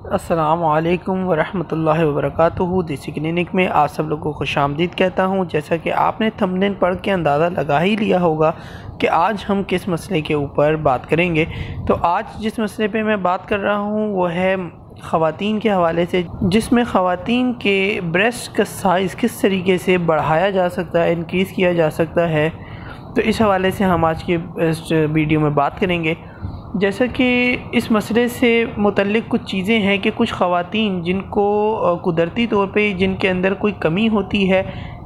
अस्सलामुअलैकुम वरहमतुल्लाहि वबरकातुहू। देसी क्लिनिक में आप सब लोगों को खुशामदीद कहता हूँ। जैसा कि आपने थंबनेल पढ़ के अंदाज़ा लगा ही लिया होगा कि आज हम किस मसले के ऊपर बात करेंगे। तो आज जिस मसले पे मैं बात कर रहा हूँ वो है ख़वातीन के हवाले से, जिसमें ख़वातीन के ब्रेस्ट का साइज़ किस तरीके से बढ़ाया जा सकता है, इंक्रीज़ किया जा सकता है। तो इस हवाले से हम आज के इस वीडियो में बात करेंगे। जैसा कि इस मसले से मुतल्लिक़ कुछ चीज़ें हैं कि कुछ ख़वातीन जिनको कुदरती तौर पे जिनके अंदर कोई कमी होती है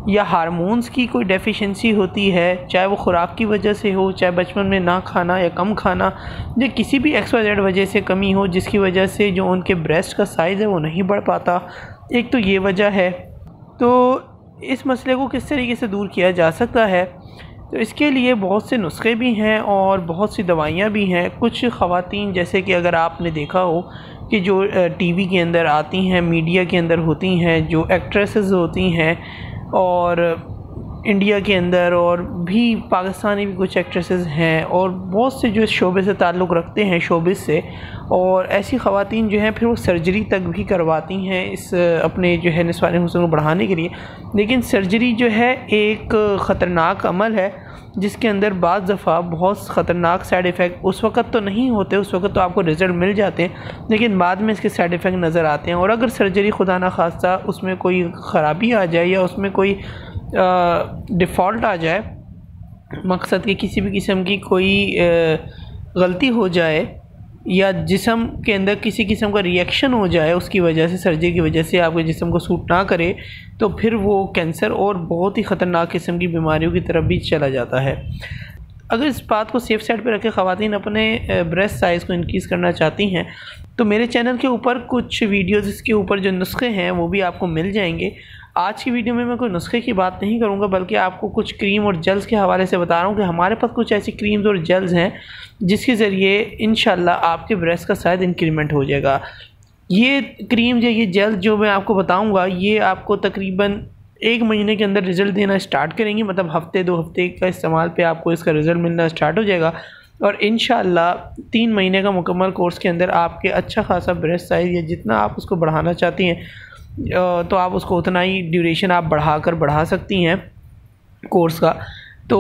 या हार्मोन्स की कोई डेफिशिएंसी होती है, चाहे वो ख़ुराक की वजह से हो, चाहे बचपन में ना खाना या कम खाना या किसी भी XYZ वजह से कमी हो, जिसकी वजह से जो उनके ब्रेस्ट का साइज़ है वो नहीं बढ़ पाता। एक तो ये वजह है। तो इस मसले को किस तरीके से दूर किया जा सकता है, तो इसके लिए बहुत से नुस्खे भी हैं और बहुत सी दवाइयाँ भी हैं। कुछ ख़वातीन, जैसे कि अगर आपने देखा हो कि जो टीवी के अंदर आती हैं, मीडिया के अंदर होती हैं, जो एक्ट्रेसेस होती हैं और इंडिया के अंदर और भी पाकिस्तानी भी कुछ एक्ट्रेसेस हैं और बहुत से जो इस शोबे से ताल्लुक़ रखते हैं, शोबिस से, और ऐसी ख़वातीन जो हैं फिर वो सर्जरी तक भी करवाती हैं इस अपने जो है निस्वाने हुस्न को बढ़ाने के लिए। लेकिन सर्जरी जो है एक ख़तरनाक अमल है जिसके अंदर बाज़ दफ़ा बहुत ख़तरनाक साइड इफ़ेक्ट उस वक़्त तो नहीं होते, उस वक़्त तो आपको रिज़ल्ट मिल जाते हैं, लेकिन बाद में इसके साइड इफ़ेक्ट नज़र आते हैं। और अगर सर्जरी खुदा न खास्ता उसमें कोई ख़राबी आ जाए या उसमें कोई डिफ़ॉल्ट आ जाए, मकसद कि किसी भी किस्म की कोई गलती हो जाए या जिस्म के अंदर किसी किस्म का रिएक्शन हो जाए उसकी वजह से, सर्जरी की वजह से आपके जिस्म को सूट ना करे, तो फिर वो कैंसर और बहुत ही ख़तरनाक किस्म की बीमारियों की तरफ भी चला जाता है। अगर इस बात को सेफ़ साइड पे रखे ख़वातीन अपने ब्रेस्ट साइज़ को इंक्रीज़ करना चाहती हैं तो मेरे चैनल के ऊपर कुछ वीडियोज़ इसके ऊपर जो नुस्खे हैं वो भी आपको मिल जाएंगे। आज की वीडियो में मैं कोई नुस्खे की बात नहीं करूंगा, बल्कि आपको कुछ क्रीम और जेल्स के हवाले से बता रहा हूं कि हमारे पास कुछ ऐसी क्रीम्स और जेल्स हैं जिसके ज़रिए इंशाल्लाह आपके ब्रेस्ट का शायद इंक्रीमेंट हो जाएगा। ये क्रीम या ये जेल जो मैं आपको बताऊंगा ये आपको तकरीबन 1 महीने के अंदर रिज़ल्ट देना स्टार्ट करेंगी, मतलब हफ़्ते 2 हफ़्ते का इस्तेमाल पे आपको इसका रिज़ल्ट मिलना स्टार्ट हो जाएगा और इंशाल्लाह 3 महीने का मुकम्मल कोर्स के अंदर आपके अच्छा खासा ब्रेस्ट साइज़ या जितना आप उसको बढ़ाना चाहती हैं तो आप उसको उतना ही ड्यूरेशन आप बढ़ा सकती हैं कोर्स का। तो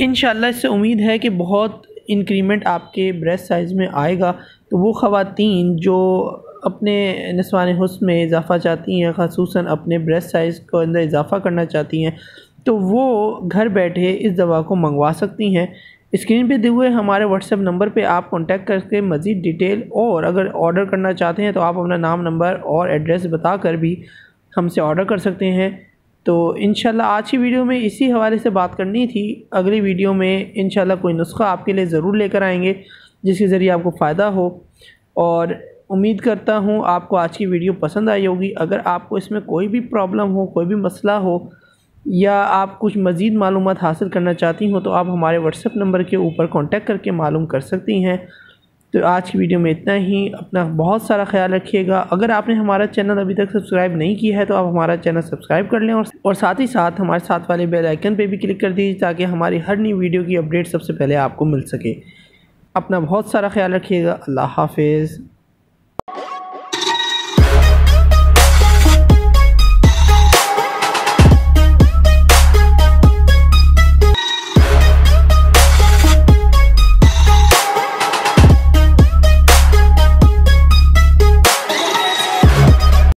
इंशाल्लाह इससे उम्मीद है कि बहुत इंक्रीमेंट आपके ब्रेस्ट साइज़ में आएगा। तो वो ख़वातीन जो अपने निस्वाने हुस्न में इजाफ़ा चाहती हैं, ख़ुसूसन अपने ब्रेस्ट साइज़ को अंदर इजाफ़ा करना चाहती हैं, तो वो घर बैठे इस दवा को मंगवा सकती हैं। स्क्रीन पे दिए हुए हमारे व्हाट्सएप नंबर पे आप कांटेक्ट करके मज़ीद डिटेल और अगर ऑर्डर करना चाहते हैं तो आप अपना नाम, नंबर और एड्रेस बताकर भी हमसे ऑर्डर कर सकते हैं। तो इंशाल्लाह आज की वीडियो में इसी हवाले से बात करनी थी। अगली वीडियो में इंशाल्लाह कोई नुस्खा आपके लिए ज़रूर लेकर आएंगे जिसके ज़रिए आपको फ़ायदा हो, और उम्मीद करता हूँ आपको आज की वीडियो पसंद आई होगी। अगर आपको इसमें कोई भी प्रॉब्लम हो, कोई भी मसला हो या आप कुछ मज़ीद मालूमात हासिल करना चाहती हो तो आप हमारे व्हाट्सएप नंबर के ऊपर कांटेक्ट करके मालूम कर सकती हैं। तो आज की वीडियो में इतना ही। अपना बहुत सारा ख्याल रखिएगा। अगर आपने हमारा चैनल अभी तक सब्सक्राइब नहीं किया है तो आप हमारा चैनल सब्सक्राइब कर लें और साथ ही साथ हमारे साथ वाले बेल आइकन पे भी क्लिक कर दीजिए ताकि हमारी हर नई वीडियो की अपडेट सबसे पहले आपको मिल सके। अपना बहुत सारा ख्याल रखिएगा। अल्लाह हाफिज़।